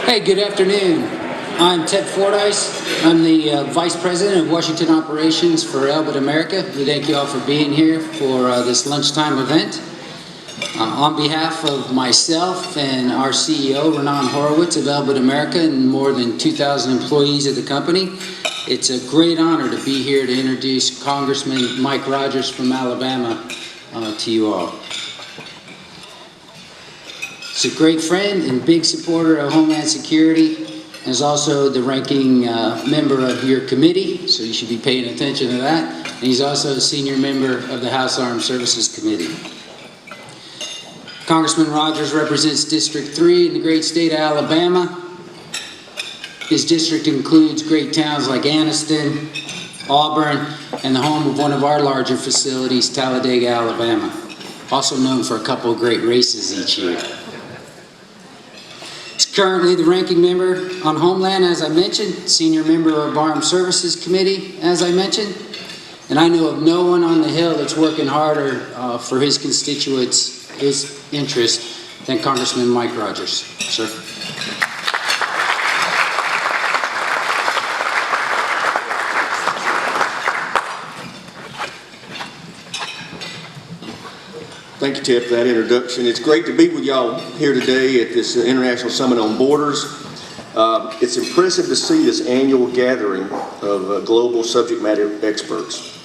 Hey, good afternoon. I'm Ted Fordyce. I'm the Vice President of Washington Operations for Elbit America. We thank you all for being here for this lunchtime event. On behalf of myself and our CEO, Renan Horowitz of Elbit America, and more than 2,000 employees of the company, it's a great honor to be here to introduce Congressman Mike Rogers from Alabama to you all. He's a great friend and big supporter of Homeland Security, and is also the ranking member of your committee, so you should be paying attention to that. And he's also a senior member of the House Armed Services Committee. Congressman Rogers represents District 3 in the great state of Alabama. His district includes great towns like Anniston, Auburn, and the home of one of our larger facilities, Talladega, Alabama, also known for a couple of great races each year. He's currently the ranking member on Homeland, as I mentioned, senior member of Armed Services Committee, as I mentioned, and I know of no one on the Hill that's working harder for his constituents, his interest, than Congressman Mike Rogers. Sir. Thank you, Ted, for that introduction. It's great to be with y'all here today at this International Summit on Borders. It's impressive to see this annual gathering of global subject matter experts.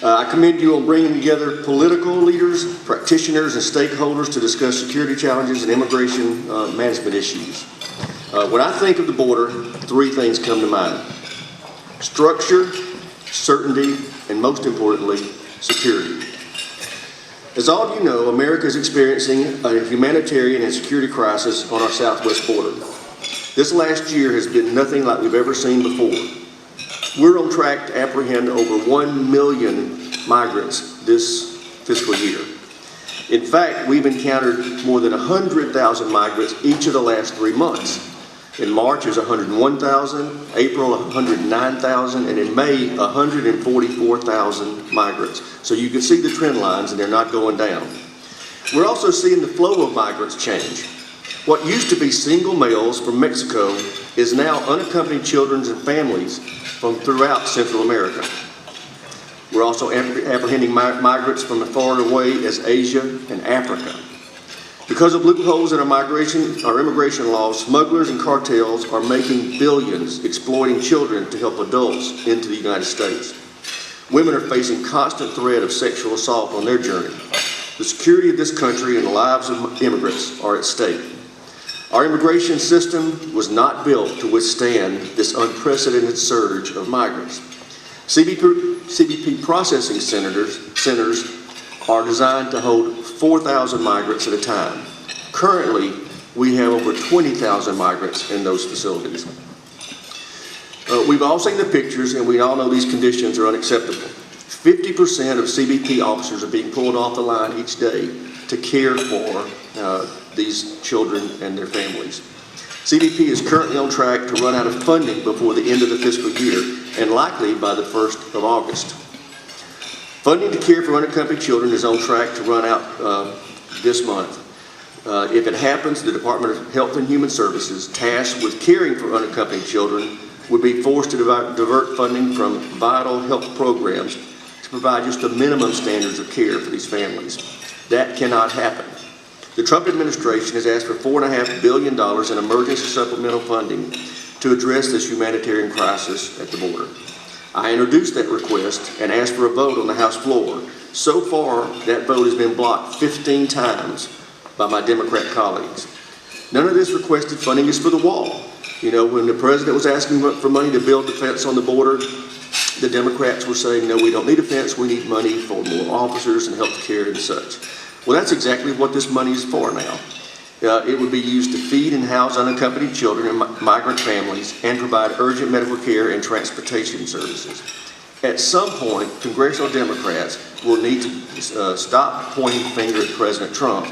I commend you on bringing together political leaders, practitioners, and stakeholders to discuss security challenges and immigration management issues. When I think of the border, three things come to mind: structure, certainty, and most importantly, security. As all of you know, America is experiencing a humanitarian and security crisis on our southwest border. This last year has been nothing like we've ever seen before. We're on track to apprehend over 1 million migrants this fiscal year. In fact, we've encountered more than 100,000 migrants each of the last 3 months. In March, it was 101,000, April, 109,000, and in May, 144,000 migrants. So you can see the trend lines, and they're not going down. We're also seeing the flow of migrants change. What used to be single males from Mexico is now unaccompanied children and families from throughout Central America. We're also apprehending migrants from as far away as Asia and Africa. Because of loopholes in our immigration laws, smugglers and cartels are making billions exploiting children to help adults into the United States. Women are facing constant threat of sexual assault on their journey. The security of this country and the lives of immigrants are at stake. Our immigration system was not built to withstand this unprecedented surge of migrants. CBP processing centers are designed to hold 4,000 migrants at a time. Currently, we have over 20,000 migrants in those facilities. We've all seen the pictures, and we all know these conditions are unacceptable. 50% of CBP officers are being pulled off the line each day to care for these children and their families. CBP is currently on track to run out of funding before the end of the fiscal year, and likely by the 1st of August. Funding to care for unaccompanied children is on track to run out this month. If it happens, the Department of Health and Human Services, tasked with caring for unaccompanied children, would be forced to divert funding from vital health programs to provide just the minimum standards of care for these families. That cannot happen. The Trump administration has asked for $4.5 billion in emergency supplemental funding to address this humanitarian crisis at the border. I introduced that request and asked for a vote on the House floor. So far, that vote has been blocked 15 times by my Democrat colleagues. None of this requested funding is for the wall. You know, when the president was asking for money to build the fence on the border, the Democrats were saying, no, we don't need a fence, we need money for more officers and health care and such. Well, that's exactly what this money is for now. It would be used to feed and house unaccompanied children and migrant families and provide urgent medical care and transportation services. At some point, congressional Democrats will need to stop pointing the finger at President Trump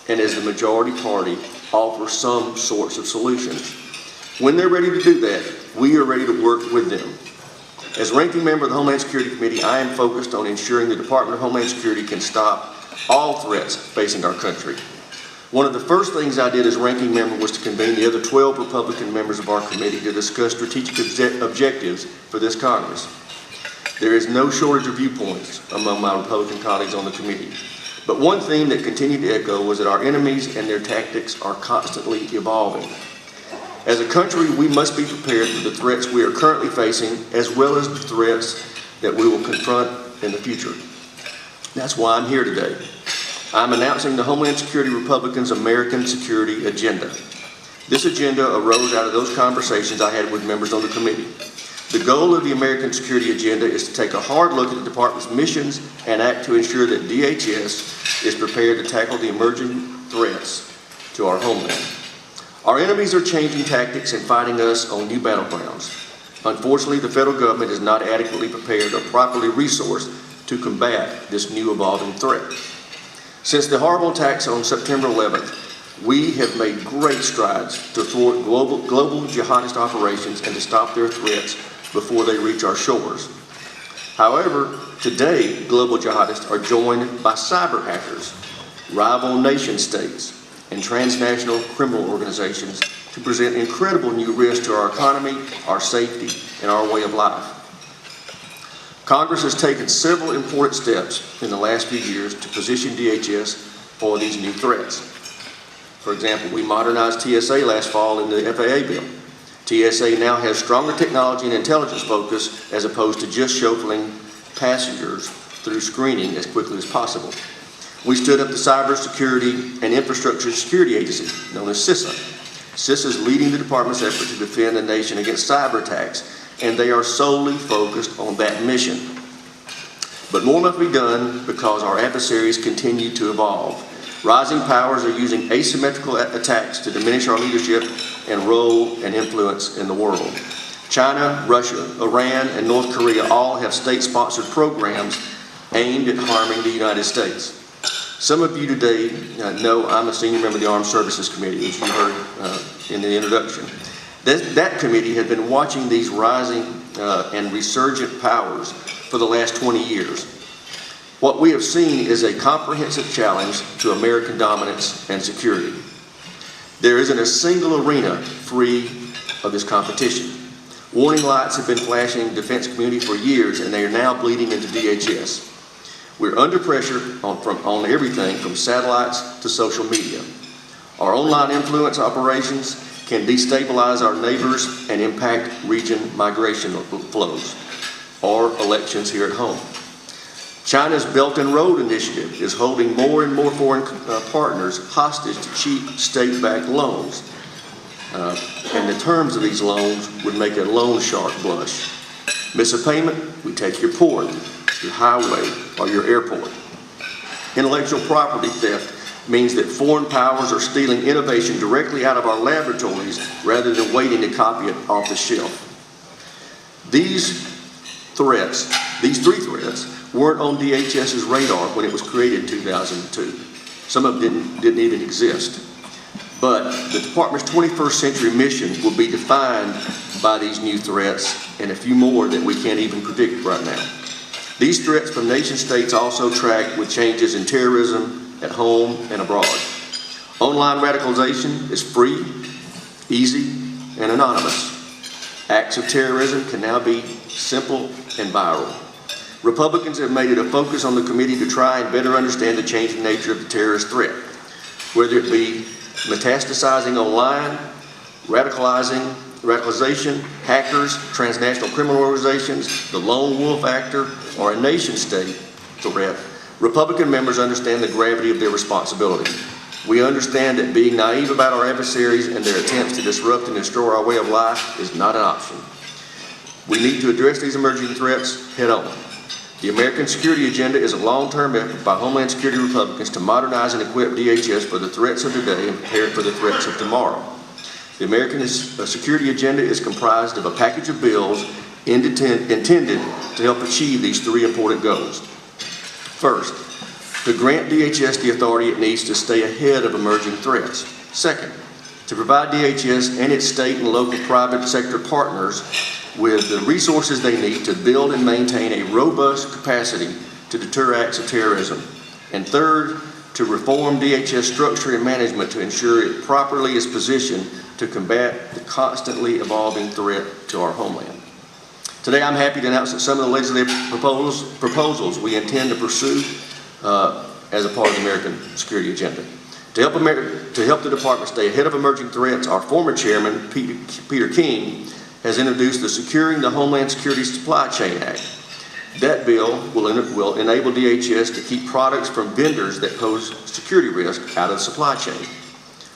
and, as the majority party, offer some sorts of solutions. When they're ready to do that, we are ready to work with them. As ranking member of the Homeland Security Committee, I am focused on ensuring the Department of Homeland Security can stop all threats facing our country. One of the first things I did as ranking member was to convene the other 12 Republican members of our committee to discuss strategic objectives for this Congress. There is no shortage of viewpoints among my Republican colleagues on the committee. But one theme that continued to echo was that our enemies and their tactics are constantly evolving. As a country, we must be prepared for the threats we are currently facing, as well as the threats that we will confront in the future. That's why I'm here today. I'm announcing the Homeland Security Republicans' American Security Agenda. This agenda arose out of those conversations I had with members on the committee. The goal of the American Security Agenda is to take a hard look at the department's missions and act to ensure that DHS is prepared to tackle the emerging threats to our homeland. Our enemies are changing tactics and fighting us on new battlegrounds. Unfortunately, the federal government is not adequately prepared or properly resourced to combat this new evolving threat. Since the horrible attacks on September 11th, we have made great strides to thwart global jihadist operations and to stop their threats before they reach our shores. However, today, global jihadists are joined by cyber hackers, rival nation states, and transnational criminal organizations to present incredible new risks to our economy, our safety, and our way of life. Congress has taken several important steps in the last few years to position DHS for these new threats. For example, we modernized TSA last fall in the FAA bill. TSA now has stronger technology and intelligence focus as opposed to just shuffling passengers through screening as quickly as possible. We stood up the Cybersecurity and Infrastructure Security Agency, known as CISA. CISA is leading the department's effort to defend the nation against cyber attacks, and they are solely focused on that mission. But more must be done because our adversaries continue to evolve. Rising powers are using asymmetrical attacks to diminish our leadership and role and influence in the world. China, Russia, Iran, and North Korea all have state-sponsored programs aimed at harming the United States. Some of you today know I'm a senior member of the Armed Services Committee, as you heard in the introduction. That committee had been watching these rising and resurgent powers for the last 20 years. What we have seen is a comprehensive challenge to American dominance and security. There isn't a single arena free of this competition. Warning lights have been flashing in the defense community for years, and they are now bleeding into DHS. We're under pressure on everything from satellites to social media. Our online influence operations can destabilize our neighbors and impact region migration flows or elections here at home. China's Belt and Road Initiative is holding more and more foreign partners hostage to cheap state-backed loans. And the terms of these loans would make a loan shark blush. Miss a payment, we take your port, your highway, or your airport. Intellectual property theft means that foreign powers are stealing innovation directly out of our laboratories rather than waiting to copy it off the shelf. These three threats, weren't on DHS's radar when it was created in 2002. Some of them didn't even exist. But the department's 21st century mission will be defined by these new threats and a few more that we can't even predict right now. These threats from nation states also track with changes in terrorism at home and abroad. Online radicalization is free, easy, and anonymous. Acts of terrorism can now be simple and viral. Republicans have made it a focus on the committee to try and better understand the changing nature of the terrorist threat, whether it be metastasizing online, radicalization, hackers, transnational criminal organizations, the lone wolf actor, or a nation-state threat. Republican members understand the gravity of their responsibility. We understand that being naive about our adversaries and their attempts to disrupt and destroy our way of life is not an option. We need to address these emerging threats head on. The American Security Agenda is a long-term effort by Homeland Security Republicans to modernize and equip DHS for the threats of today and prepare for the threats of tomorrow. The American Security Agenda is comprised of a package of bills intended to help achieve these three important goals. First, to grant DHS the authority it needs to stay ahead of emerging threats. Second, to provide DHS and its state and local private sector partners with the resources they need to build and maintain a robust capacity to deter acts of terrorism. And third, to reform DHS structure and management to ensure it properly is positioned to combat the constantly evolving threat to our homeland. Today, I'm happy to announce that some of the legislative proposals we intend to pursue as a part of the American Security Agenda. To help the department stay ahead of emerging threats, our former chairman, Peter King, has introduced the Securing the Homeland Security Supply Chain Act. That bill will enable DHS to keep products from vendors that pose security risk out of the supply chain.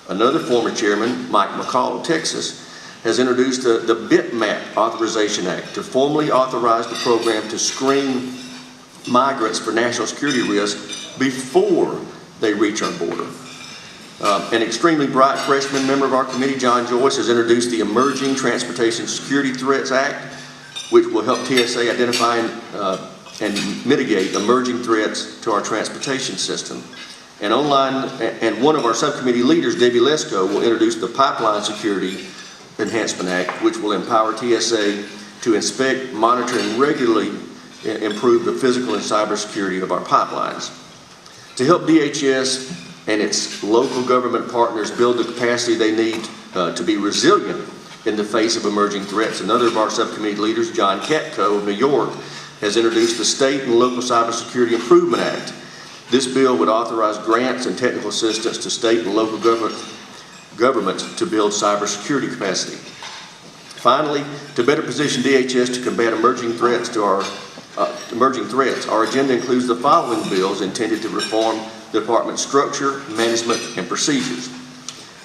Another former chairman, Mike McCall of Texas, has introduced the Bitmap Authorization Act to formally authorize the program to screen migrants for national security risk before they reach our border. An extremely bright freshman member of our committee, John Joyce, has introduced the Emerging Transportation Security Threats Act, which will help TSA identify and mitigate emerging threats to our transportation system. And one of our subcommittee leaders, Debbie Lesko, will introduce the Pipeline Security Enhancement Act, which will empower TSA to inspect, monitor, and regularly improve the physical and cybersecurity of our pipelines. To help DHS and its local government partners build the capacity they need to be resilient in the face of emerging threats, another of our subcommittee leaders, John Katko of New York, has introduced the State and Local Cybersecurity Improvement Act. This bill would authorize grants and technical assistance to state and local governments to build cybersecurity capacity. Finally, to better position DHS to combat emerging threats, our agenda includes the following bills intended to reform the department's structure, management, and procedures.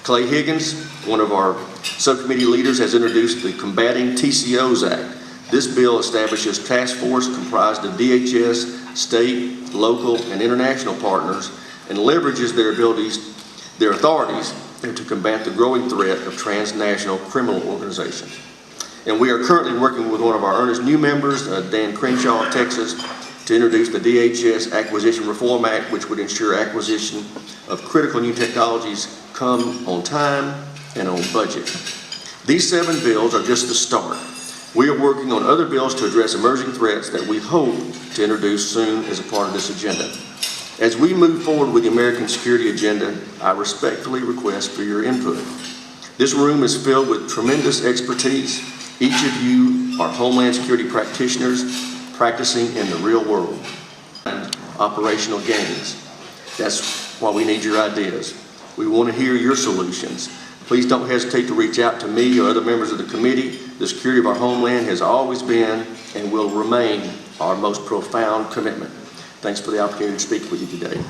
Clay Higgins, one of our subcommittee leaders, has introduced the Combating TCOs Act. This bill establishes task force comprised of DHS, state, local, and international partners and leverages their authorities to combat the growing threat of transnational criminal organizations. And we are currently working with one of our earnest new members, Dan Crenshaw of Texas, to introduce the DHS Acquisition Reform Act, which would ensure acquisition of critical new technologies come on time and on budget. These 7 bills are just the start. We are working on other bills to address emerging threats that we hope to introduce soon as a part of this agenda. As we move forward with the American Security Agenda, I respectfully request for your input. This room is filled with tremendous expertise. Each of you are Homeland Security practitioners practicing in the real world and operational gains. That's why we need your ideas. We want to hear your solutions. Please don't hesitate to reach out to me or other members of the committee. The security of our homeland has always been and will remain our most profound commitment. Thanks for the opportunity to speak with you today.